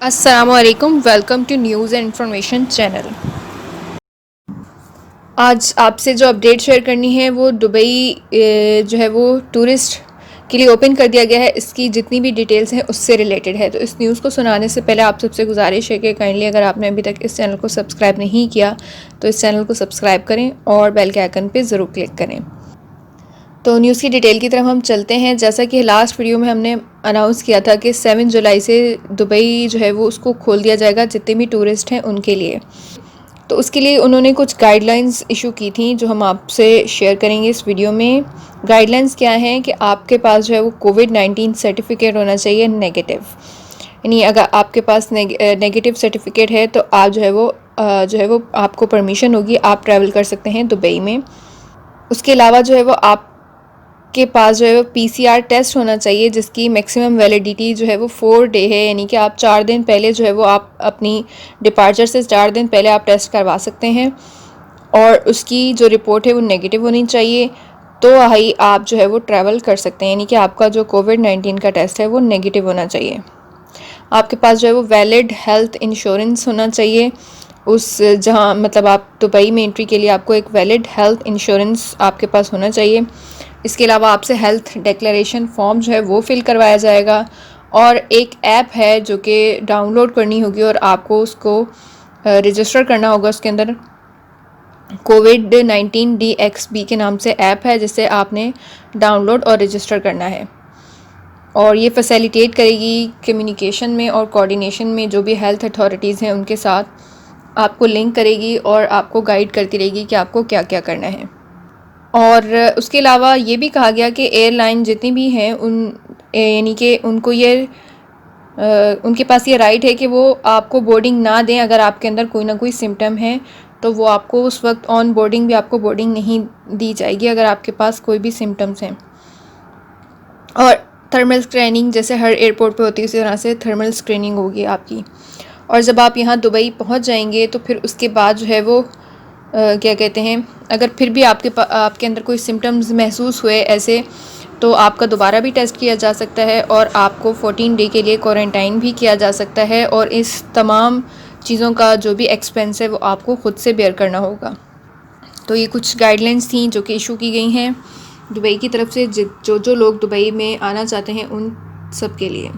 अस्सलामुअलैकुम, welcome to news and information channel. आज आपसे जो अपडेट शेयर करनी है वो दुबई जो है वो टूरिस्ट के लिए ओपन कर दिया गया है। इसकी जितनी भी डिटेल्स हैं उससे रिलेटेड है। तो इस न्यूज़ को सुनाने से पहले आप सबसे गुजारिश है कि काइंडली अगर आपने अभी तक इस चैनल को सब्सक्राइब नहीं किया तो इस चैनल को सब्सक्राइब करें और बेल के आइकन पे ज़रूर क्लिक करें। तो न्यूज़ की डिटेल की तरफ हम चलते हैं। जैसा कि लास्ट वीडियो में हमने अनाउंस किया था कि 7 जुलाई से दुबई जो है वो उसको खोल दिया जाएगा जितने भी टूरिस्ट हैं उनके लिए। तो उसके लिए उन्होंने कुछ गाइडलाइंस इशू की थी जो हम आपसे शेयर करेंगे इस वीडियो में। गाइडलाइंस क्या हैं कि आपके पास जो है वो कोविड-19 सर्टिफिकेट होना चाहिए नेगेटिव। यानी अगर आपके पास नेगेटिव सर्टिफिकेट है तो आप जो है वो आपको परमिशन होगी, आप ट्रैवल कर सकते हैं दुबई में। उसके अलावा जो है वो आप के पास जो है वो पीसीआर टेस्ट होना चाहिए जिसकी मैक्सिमम वैलिडिटी जो है वो 4 डे है। यानी कि आप 4 दिन पहले जो है वो आप अपनी डिपार्चर से 4 दिन पहले आप टेस्ट करवा सकते हैं और उसकी जो रिपोर्ट है वो नेगेटिव होनी चाहिए। तो ही आप जो है वो ट्रैवल कर सकते हैं। यानी कि आपका जो कोविड-19 का टेस्ट है वो नेगेटिव होना चाहिए। आपके पास जो है वो वैलिड हेल्थ इंश्योरेंस होना चाहिए। उस जहाँ मतलब आप दुबई में एंट्री के लिए आपको एक वैलिड हेल्थ इंश्योरेंस आपके पास होना चाहिए। इसके अलावा आपसे हेल्थ डिक्लेरेशन फॉर्म जो है वो फिल करवाया जाएगा और एक ऐप है जो कि डाउनलोड करनी होगी और आपको उसको रजिस्टर करना होगा। उसके अंदर कोविड-19 DXB के नाम से ऐप है जिसे आपने डाउनलोड और रजिस्टर करना है और ये फैसिलिटेट करेगी कम्युनिकेशन में और कोऑर्डिनेशन में जो भी हेल्थ अथॉरिटीज़ हैं उनके साथ आपको लिंक करेगी और आपको गाइड करती रहेगी कि आपको क्या क्या करना है। और उसके अलावा ये भी कहा गया कि एयरलाइन जितनी भी हैं यानी कि उनको ये उनके पास ये राइट है कि वो आपको बोर्डिंग ना दें अगर आपके अंदर कोई ना कोई सिम्टम है। तो वो आपको उस वक्त ऑन बोर्डिंग भी आपको बोर्डिंग नहीं दी जाएगी अगर आपके पास कोई भी सिम्टम्स हैं। और थर्मल स्क्रीनिंग जैसे हर एयरपोर्ट पे होती है उसी तरह से थर्मल स्क्रीनिंग होगी आपकी। और जब आप यहाँ दुबई पहुँच जाएंगे तो फिर उसके बाद जो है वो क्या कहते हैं, अगर फिर भी आपके अंदर कोई सिम्टम्स महसूस हुए ऐसे तो आपका दोबारा भी टेस्ट किया जा सकता है और आपको 14 डे के लिए क्वारंटाइन भी किया जा सकता है और इस तमाम चीज़ों का जो भी एक्सपेंस है वो आपको ख़ुद से बेयर करना होगा। तो ये कुछ गाइडलाइंस थी जो कि इशू की गई हैं दुबई की तरफ से जो लोग दुबई में आना चाहते हैं उन सब के लिए।